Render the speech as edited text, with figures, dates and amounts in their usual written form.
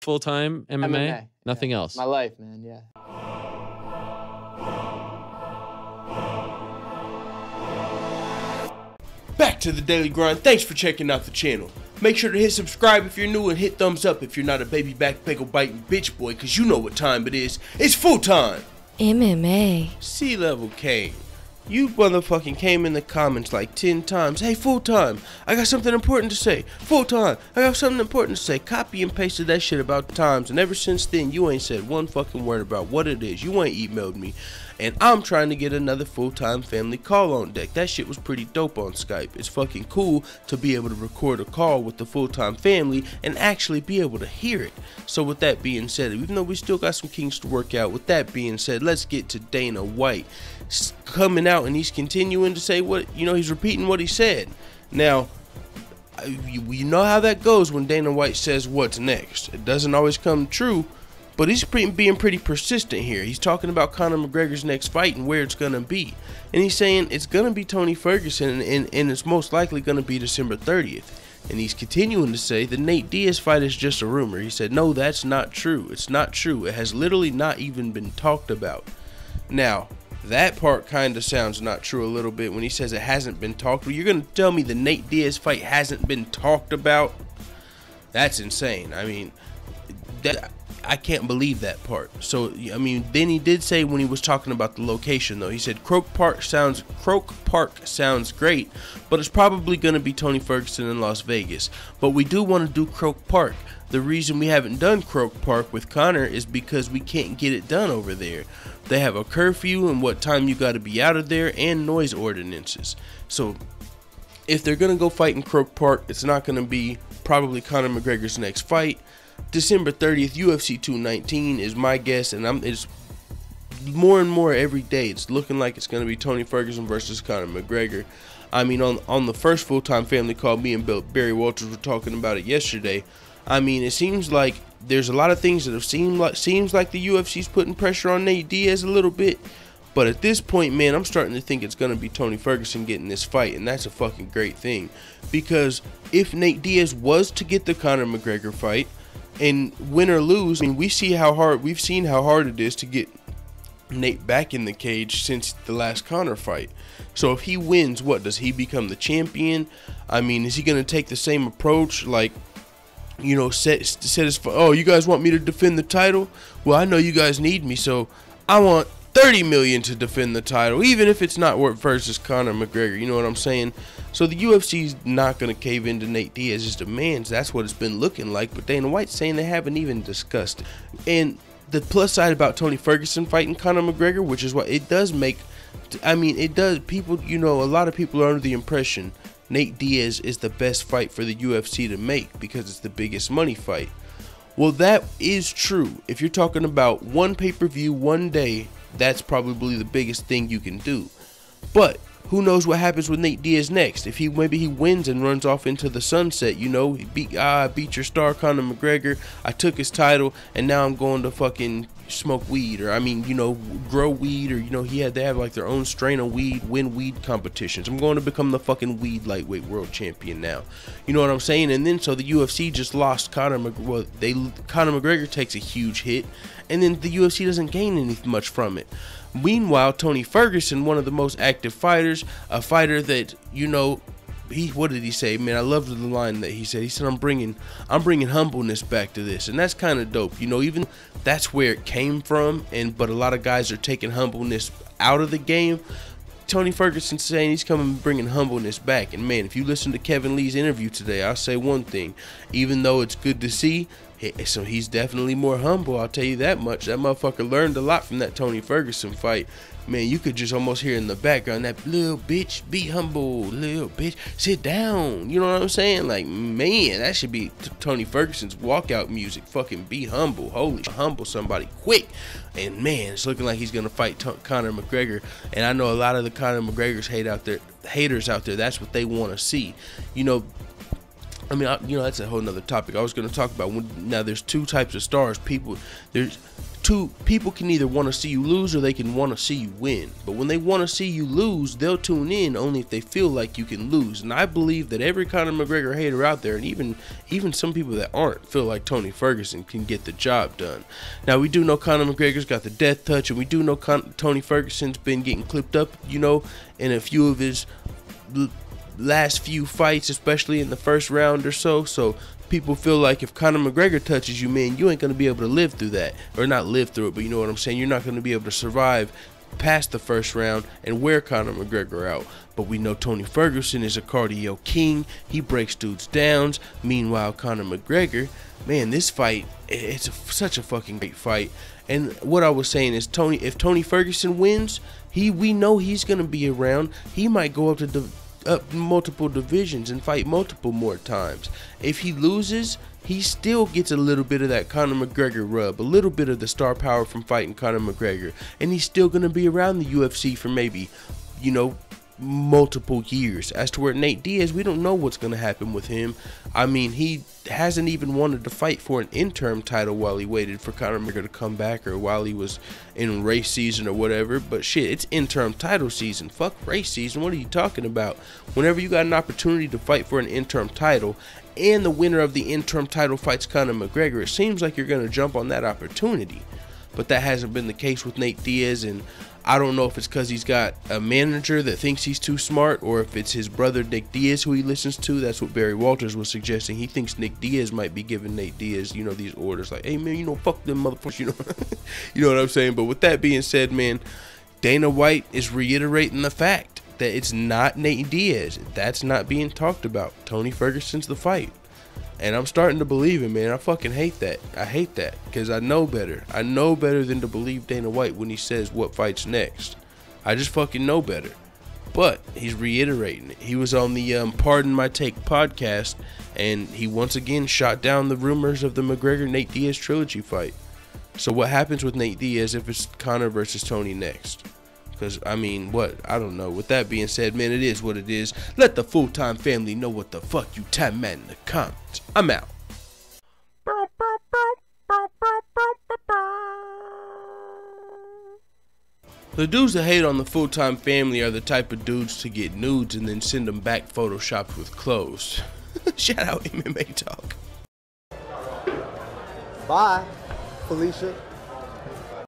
full-time MMA? MMA. Nothing Yeah. else? My life, man, yeah. Back to the daily grind. Thanks for checking out the channel. Make sure to hit subscribe if you're new and hit thumbs up if you're not a baby back bagel biting bitch boy, cause you know what time it is. It's full time. MMA. C-Level Kane. You motherfucking came in the comments like 10 times. Hey, full time. I got something important to say. Full time. I got something important to say. Copy and pasted that shit about times. And ever since then, you ain't said one fucking word about what it is. You ain't emailed me. And I'm trying to get another full-time family call on deck. That shit was pretty dope on Skype. It's fucking cool to be able to record a call with the full-time family and actually be able to hear it. So with that being said, even though we still got some kinks to work out, with that being said, let's get to Dana White coming out, and he's continuing to say what, he's repeating what he said. Now, you know how that goes when Dana White says what's next. It doesn't always come true. But he's being pretty persistent here. He's talking about Conor McGregor's next fight and where it's going to be. And he's saying it's going to be Tony Ferguson, and it's most likely going to be December 30th. And he's continuing to say the Nate Diaz fight is just a rumor. He said, no, that's not true. It's not true. It has literally not even been talked about. Now, that part kind of sounds not true a little bit when he says it hasn't been talked about. You're going to tell me the Nate Diaz fight hasn't been talked about? That's insane. I mean, I can't believe that part. So, I mean, then he did say when he was talking about the location, though, he said Croke Park sounds great, but it's probably going to be Tony Ferguson in Las Vegas. But we do want to do Croke Park. The reason we haven't done Croke Park with Conor is because we can't get it done over there. They have a curfew and what time you got to be out of there and noise ordinances. So if they're going to go fight in Croke Park, it's not going to be probably Conor McGregor's next fight. December 30th, UFC 219 is my guess, and it's more and more every day. It's looking like it's going to be Tony Ferguson versus Conor McGregor. I mean, on the first full-time family call, me and Barry Walters were talking about it yesterday. I mean, it seems like there's a lot of things that have seems like the UFC's putting pressure on Nate Diaz a little bit. But at this point, man, I'm starting to think it's going to be Tony Ferguson getting this fight, and that's a fucking great thing. Because if Nate Diaz was to get the Conor McGregor fight, and win or lose, I mean, we've seen how hard it is to get Nate back in the cage since the last Conor fight. So if he wins, what, does he become the champion? I mean, is he going to take the same approach, like, set his, oh, you guys want me to defend the title? Well, I know you guys need me, so I want 30 million to defend the title, even if it's not versus Conor McGregor. You know what I'm saying? So the UFC's not going to cave into Nate Diaz's demands. That's what it's been looking like. But Dana White's saying they haven't even discussed it. And the plus side about Tony Ferguson fighting Conor McGregor, which is what it does make, I mean, it does, people, a lot of people are under the impression Nate Diaz is the best fight for the UFC to make because it's the biggest money fight. Well, that is true. If you're talking about one pay-per-view, one day, that's probably the biggest thing you can do. But who knows what happens with Nate Diaz next? If maybe he wins and runs off into the sunset, he beat your star Conor McGregor, I took his title, and now I'm going to fucking smoke weed, or grow weed, or they have like their own strain of weed, win weed competitions. I'm going to become the fucking weed lightweight world champion now. You know what I'm saying? And then so the UFC just lost Conor McGregor. Conor McGregor takes a huge hit, and then the UFC doesn't gain anything much from it. Meanwhile, Tony Ferguson, one of the most active fighters, a fighter that, what did he say? Man, I loved the line that he said. He said, I'm bringing humbleness back to this. And that's kind of dope. Even that's where it came from. But a lot of guys are taking humbleness out of the game. Tony Ferguson's saying he's coming bringing humbleness back. And man, if you listen to Kevin Lee's interview today, I'll say one thing. Even though it's good to see, so he's definitely more humble, I'll tell you that much. That motherfucker learned a lot from that Tony Ferguson fight. Man, you could just almost hear in the background that little bitch, be humble, little bitch, sit down. You know what I'm saying? Like, man, that should be Tony Ferguson's walkout music. Fucking be humble. Holy, humble somebody quick. And man, it's looking like he's gonna fight Conor McGregor. And I know a lot of the Conor McGregor's haters out there, that's what they want to see. I mean, that's a whole nother topic. I was going to talk about now. There's two types of stars. People can either want to see you lose or they can want to see you win. But when they want to see you lose, they'll tune in only if they feel like you can lose. And I believe that every Conor McGregor hater out there, and even some people that aren't, feel like Tony Ferguson can get the job done. Now, we do know Conor McGregor's got the death touch, and we do know Tony Ferguson's been getting clipped up, in a few of his last few fights, especially in the first round or so. So people feel like if Conor McGregor touches you, man, you ain't going to be able to live through that. Or not live through it, but you know what I'm saying. You're not going to be able to survive past the first round and wear Conor McGregor out. But we know Tony Ferguson is a cardio king. He breaks dudes down. Meanwhile, Conor McGregor, man, this fight, it's such a fucking great fight. And what I was saying is, if Tony Ferguson wins, we know he's going to be around. He might go up multiple divisions and fight multiple more times. If he loses, he still gets a little bit of that Conor McGregor rub, a little bit of the star power from fighting Conor McGregor, and he's still going to be around the UFC for maybe, multiple years. As to where Nate Diaz, we don't know what's going to happen with him. I mean, he hasn't even wanted to fight for an interim title while he waited for Conor McGregor to come back, or while he was in race season or whatever. But shit, it's interim title season. Fuck race season. What are you talking about? Whenever you got an opportunity to fight for an interim title and the winner of the interim title fights Conor McGregor, it seems like you're going to jump on that opportunity. But that hasn't been the case with Nate Diaz, and I don't know if it's because he's got a manager that thinks he's too smart, or if it's his brother Nick Diaz who he listens to. That's what Barry Walters was suggesting. He thinks Nick Diaz might be giving Nate Diaz, these orders like, hey man, fuck them motherfuckers, you know what I'm saying. But with that being said, man, Dana White is reiterating the fact that it's not Nate Diaz. That's not being talked about. Tony Ferguson's the fight. And I'm starting to believe it, man. I fucking hate that. I hate that because I know better. I know better than to believe Dana White when he says what fights next. I just fucking know better. But he's reiterating it. He was on the Pardon My Take podcast, and he once again shot down the rumors of the McGregor-Nate Diaz trilogy fight. So what happens with Nate Diaz if it's Conor versus Tony next? Because, I mean, I don't know. With that being said, man, it is what it is. Let the full-time family know what the fuck you time mad in the comments. I'm out. The dudes that hate on the full-time family are the type of dudes to get nudes and then send them back photoshopped with clothes. Shout out MMA Talk. Bye, Felicia.